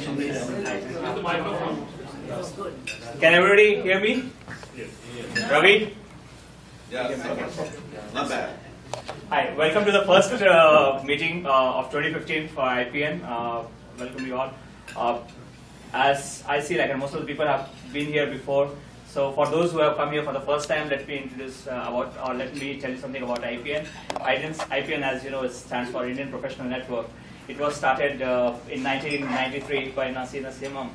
introduction, please. Can everybody hear me? Yes. Ravi? Yes. Not bad. Hi, welcome to the first meeting of 2015 for IPN. Welcome you all. As I see, like most of the people have been here before, so for those who have come here for the first time, let me introduce let me tell you something about IPN. IPN, as you know, stands for Indian Professional Network. It was started in 1993 by Nasir Nasimam,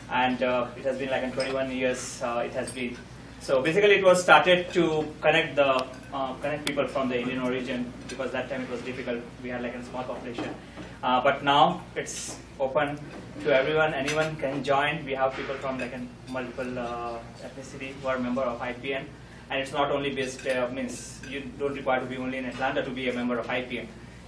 and it has been like in 21 years. It has been. So basically, it was started to connect people from the Indian origin, because that time it was difficult. We had like a small population, but now it's open to everyone. Anyone can join. We have people from like multiple ethnicity who are member of IPN, and it's not only based means you don't require to be only in Atlanta to be a member of IPN.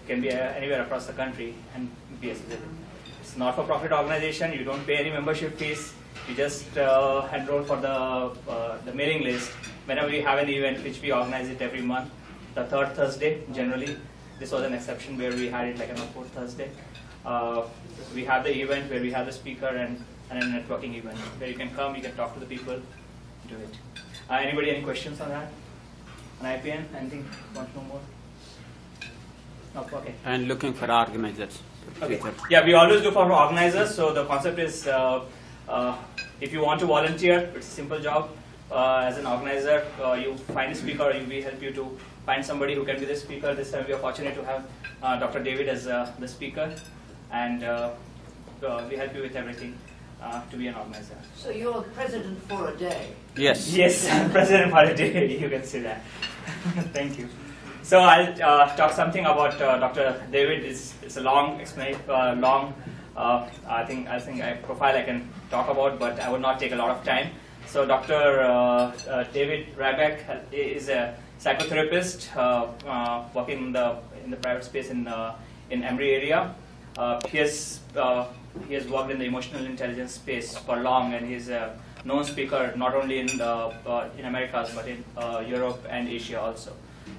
You can be anywhere across the country and be a citizen. It's not for profit organization. You don't pay any membership fees. You just enroll for the mailing list whenever we have an event, which we organize it every month, the third Thursday generally. This was an exception where we had it like on the fourth Thursday. We have the event where we have the speaker and a networking event where you can come, you can talk to the people, do it. Anybody any questions on that? On IPN? Anything? Want to know more? No, okay. And looking for organizers. Okay. Yeah, we always look for organizers. So the concept is, if you want to volunteer, it's a simple job. As an organizer, you find a speaker, we help you to find somebody who can be the speaker. This time we are fortunate to have Dr. David as the speaker, and we help you with everything to be an organizer. So you're president for a day? Yes. Yes, I'm president for a day, you can say that. Thank you. So I'll talk something about Dr. David. It's a long explanation, I think profile I can talk about, but I will not take a lot of time. So Dr. David Ryback is a psychotherapist working in the private space in Emory area. He has worked in the emotional intelligence space for long, and he's a known speaker not only in Americas but in Europe and Asia also.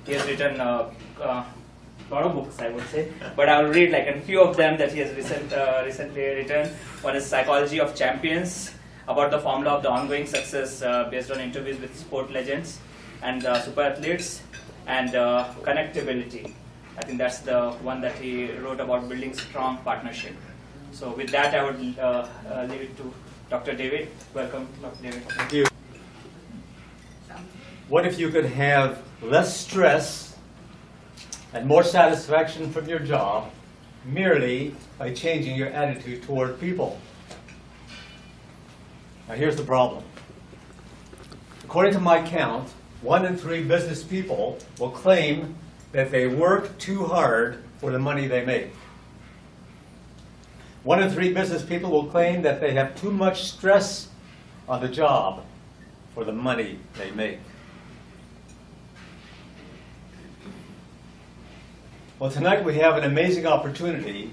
He has written a lot of books, I would say, but I will read like a few of them that he has recently written. One is Psychology of Champions, about the formula of the ongoing success based on interviews with sport legends and super athletes, and connectability. I think that's the one that he wrote about building strong partnership. So with that, I would leave it to Dr. David. Welcome, Dr. David. Thank you. What if you could have less stress and more satisfaction from your job merely by changing your attitude toward people? Now here's the problem. According to my count, 1 in 3 business people will claim that they work too hard for the money they make. 1 in 3 business people will claim that they have too much stress on the job for the money they make. Well, tonight we have an amazing opportunity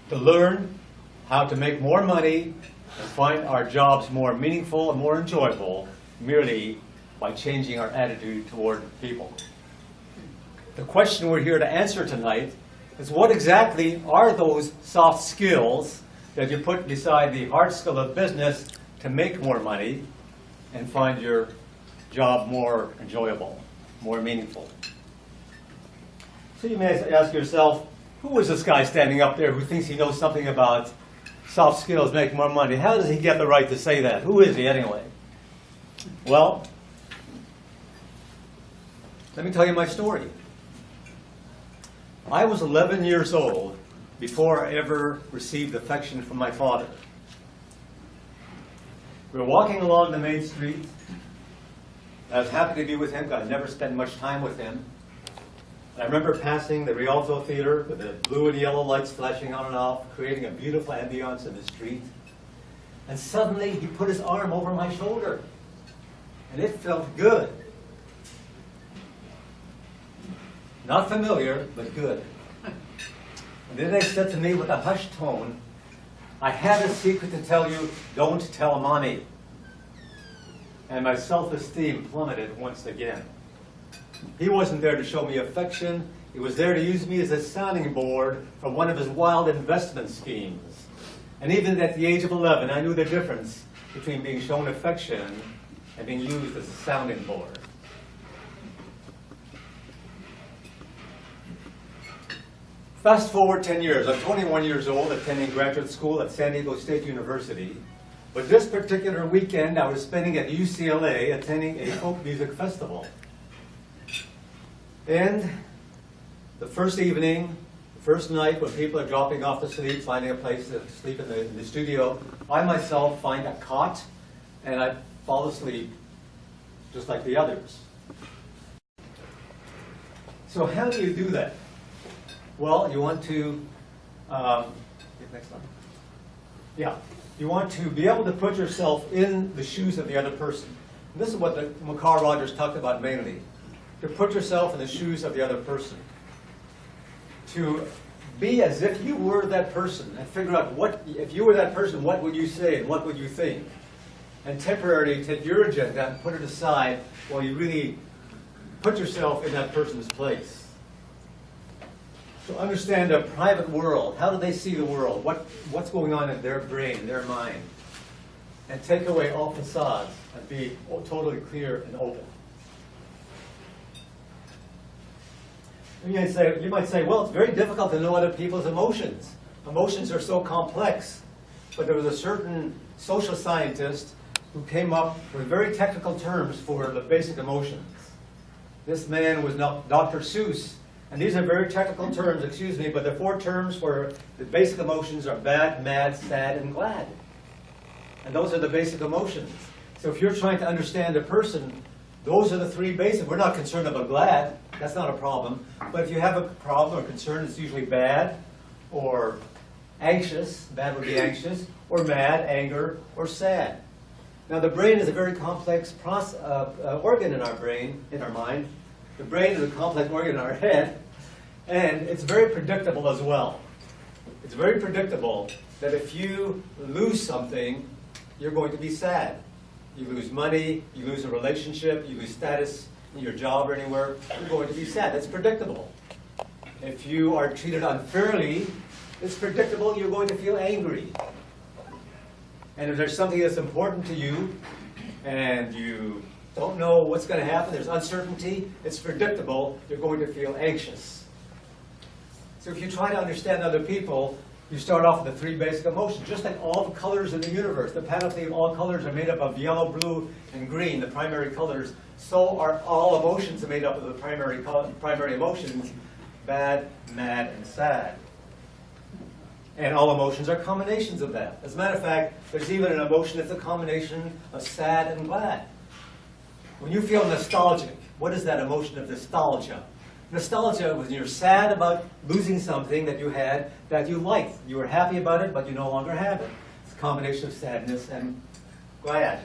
to learn how to make more money and find our jobs more meaningful and more enjoyable merely by changing our attitude toward people. The question we're here to answer tonight is, what exactly are those soft skills that you put beside the hard skill of business to make more money and find your job more enjoyable, more meaningful? So you may ask yourself, who is this guy standing up there who thinks he knows something about soft skills, make more money? How does he get the right to say that? Who is he anyway? Well, let me tell you my story. I was 11 years old before I ever received affection from my father. We were walking along the main street. I was happy to be with him, because I never spent much time with him. I remember passing the Rialto Theater with the blue and yellow lights flashing on and off, creating a beautiful ambiance in the street. And suddenly he put his arm over my shoulder, and it felt good. Not familiar, but good. And then they said to me with a hushed tone, "I have a secret to tell you, don't tell Mommy." And my self-esteem plummeted once again. He wasn't there to show me affection. He was there to use me as a sounding board for one of his wild investment schemes. And even at the age of 11, I knew the difference between being shown affection and being used as a sounding board. Fast forward 10 years. I'm 21 years old, attending graduate school at San Diego State University. But this particular weekend, I was spending at UCLA attending a folk music festival. And the first evening, the first night, when people are dropping off to sleep, finding a place to sleep in the studio, I myself find a cot and I fall asleep just like the others. So how do you do that? Well, you want to, next slide. Yeah, you want to be able to put yourself in the shoes of the other person. And this is what Carl Rogers talked about mainly. To put yourself in the shoes of the other person. To be as if you were that person and figure out if you were that person, what would you say and what would you think? And temporarily take your agenda and put it aside while you really put yourself in that person's place. So understand their private world. How do they see the world? What's going on in their brain, their mind? And take away all facades and be totally clear and open. You might say, well, it's very difficult to know other people's emotions. Emotions are so complex. But there was a certain social scientist who came up with very technical terms for the basic emotions. This man was Dr. Seuss. And these are very technical terms, excuse me, but the 4 terms for the basic emotions are bad, mad, sad, and glad. And those are the basic emotions. So if you're trying to understand a person, those are the 3 basic. We're not concerned about glad. That's not a problem. But if you have a problem or concern, it's usually bad or anxious. Bad would be anxious. Or mad, anger, or sad. Now the brain is a very complex organ in our brain, in our mind. The brain is a complex organ in our head. And it's very predictable as well. It's very predictable that if you lose something, you're going to be sad. You lose money, you lose a relationship, you lose status in your job or anywhere, you're going to be sad. That's predictable. If you are treated unfairly, it's predictable you're going to feel angry. And if there's something that's important to you, and you don't know what's going to happen, there's uncertainty, it's predictable you're going to feel anxious. So if you try to understand other people, you start off with the 3 basic emotions, just like all the colors in the universe. The panoply of all colors are made up of yellow, blue, and green, the primary colors. So are all emotions made up of the primary emotions, bad, mad, and sad. And all emotions are combinations of that. As a matter of fact, there's even an emotion that's a combination of sad and glad. When you feel nostalgic, what is that emotion of nostalgia? Nostalgia when you're sad about losing something that you had that you liked. You were happy about it, but you no longer have it. It's a combination of sadness and glad.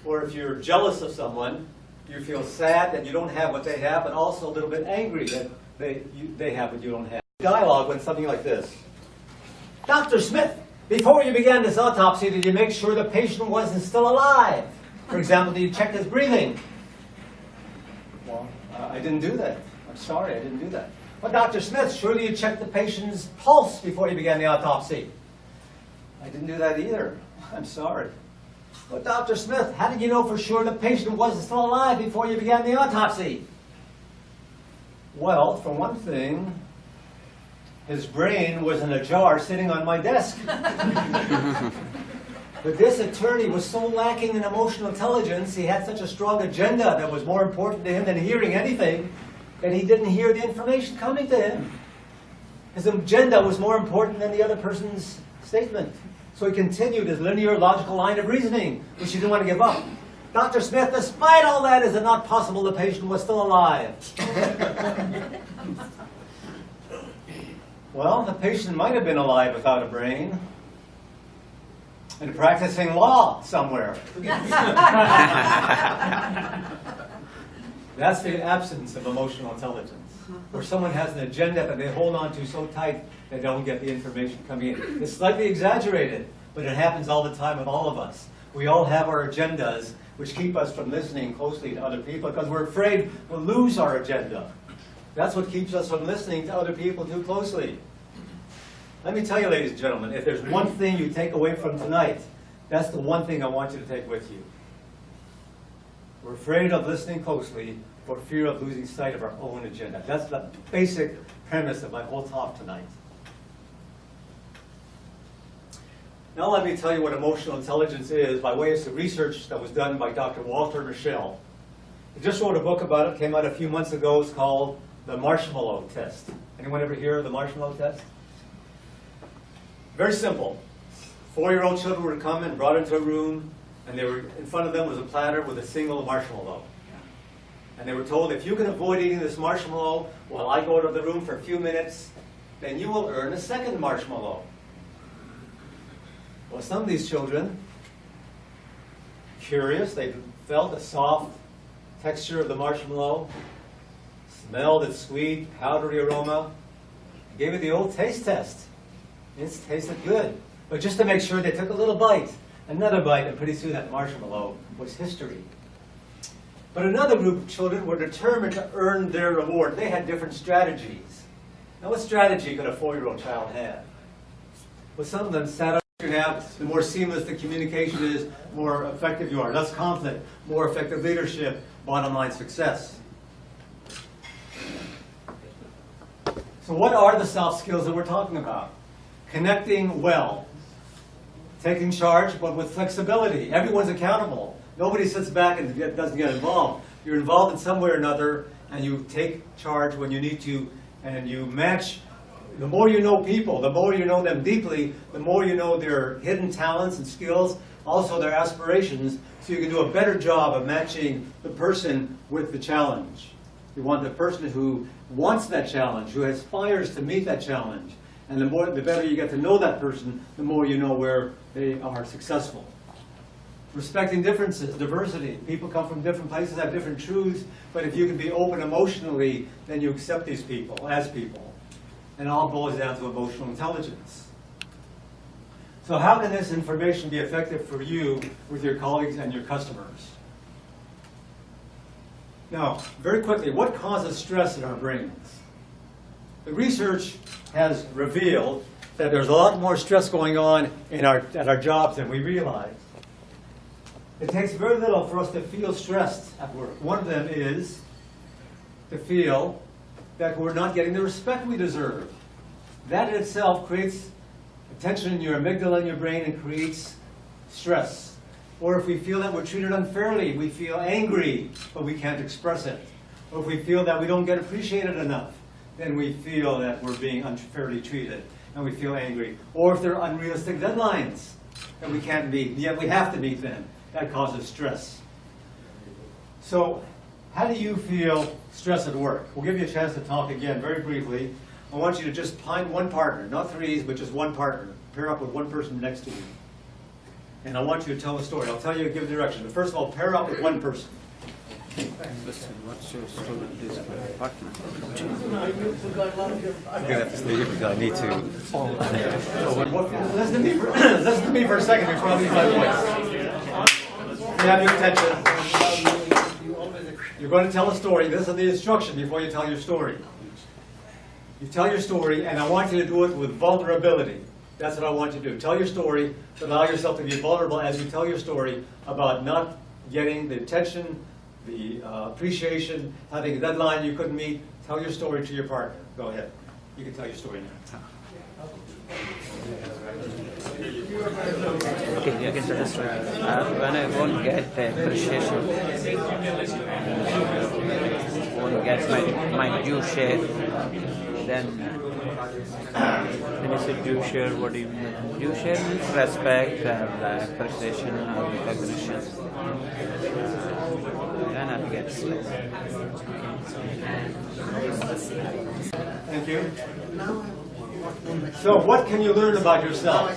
Or if you're jealous of someone, you feel sad that you don't have what they have, but also a little bit angry that they have what you don't have. Dialogue went something like this. Dr. Smith, before you began this autopsy, did you make sure the patient wasn't still alive? For example, did you check his breathing? Well, I didn't do that. I'm sorry, I didn't do that. Well, Dr. Smith, surely you checked the patient's pulse before you began the autopsy. I didn't do that either. I'm sorry. Well, Dr. Smith, how did you know for sure the patient wasn't still alive before you began the autopsy? Well, for one thing, his brain was in a jar sitting on my desk. But this attorney was so lacking in emotional intelligence, he had such a strong agenda that was more important to him than hearing anything, that he didn't hear the information coming to him. His agenda was more important than the other person's statement. So he continued his linear, logical line of reasoning, which he didn't want to give up. Dr. Smith, despite all that, is it not possible the patient was still alive? Well, the patient might have been alive without a brain and practicing law somewhere. That's the absence of emotional intelligence, where someone has an agenda that they hold on to so tight they don't get the information coming in. It's slightly exaggerated, but it happens all the time with all of us. We all have our agendas, which keep us from listening closely to other people because we're afraid we'll lose our agenda. That's what keeps us from listening to other people too closely. Let me tell you, ladies and gentlemen, if there's one thing you take away from tonight, that's the one thing I want you to take with you. We're afraid of listening closely for fear of losing sight of our own agenda. That's the basic premise of my whole talk tonight. Now let me tell you what emotional intelligence is by way of some research that was done by Dr. Walter Mischel. He just wrote a book about it, came out a few months ago. It's called The Marshmallow Test. Anyone ever hear of the marshmallow test? Very simple. 4-year-old children were come and brought into a room, and they were in front of them was a platter with a single marshmallow. And they were told, if you can avoid eating this marshmallow while I go to the room for a few minutes, then you will earn a second marshmallow. Well, some of these children, curious, they felt the soft texture of the marshmallow, smelled its sweet, powdery aroma, gave it the old taste test. It tasted good. But just to make sure, they took a little bite, another bite, and pretty soon that marshmallow was history. But another group of children were determined to earn their reward. They had different strategies. Now, what strategy could a 4-year-old child have? Well, some of them sat up. You have, the more seamless the communication is, the more effective you are. Less conflict, more effective leadership, bottom line success. So what are the soft skills that we're talking about? Connecting well, taking charge, but with flexibility. Everyone's accountable. Nobody sits back and doesn't get involved. You're involved in some way or another, and you take charge when you need to, and you match. The more you know people, the more you know them deeply, the more you know their hidden talents and skills, also their aspirations, so you can do a better job of matching the person with the challenge. You want the person who wants that challenge, who aspires to meet that challenge. And the better you get to know that person, the more you know where they are successful. Respecting differences, diversity. People come from different places, have different truths, but if you can be open emotionally, then you accept these people as people. And it all boils down to emotional intelligence. So how can this information be effective for you with your colleagues and your customers? Now, very quickly, what causes stress in our brains? The research has revealed that there's a lot more stress going on at our jobs than we realize. It takes very little for us to feel stressed at work. One of them is to feel that we're not getting the respect we deserve. That in itself creates tension in your amygdala in your brain and creates stress. Or if we feel that we're treated unfairly, we feel angry, but we can't express it. Or if we feel that we don't get appreciated enough, then we feel that we're being unfairly treated, and we feel angry. Or if there are unrealistic deadlines that we can't meet, yet we have to meet them, that causes stress. So, how do you feel stress at work? We'll give you a chance to talk again very briefly. I want you to just find one partner, not threes, but just one partner. Pair up with one person next to you. And I want you to tell a story. I'll tell you, give direction. But first of all, pair up with one person. Listen, what's your story with this partner? I'm going to have to stay here because I need to. Listen to me for a second before I leave my voice. You have your attention. You're going to tell a story. This is the instruction before you tell your story. You tell your story, and I want you to do it with vulnerability. That's what I want you to do. Tell your story, but allow yourself to be vulnerable as you tell your story about not getting the attention, the appreciation, having a deadline you couldn't meet. Tell your story to your partner. Go ahead. You can tell your story now. Okay, you can tell the story. When I won't get the appreciation, won't get my due share, then when you say due share, what do you mean? Due share means respect and appreciation or recognition. Then I get stress. Thank you. So what can you learn about yourself?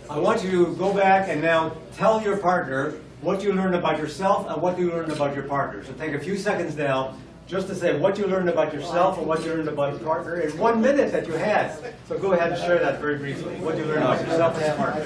I want you to go back and now tell your partner what you learned about yourself and what you learned about your partner. So take a few seconds now just to say what you learned about yourself and what you learned about your partner in 1 minute that you had. So go ahead and share that very briefly. What you learned about yourself and your partner.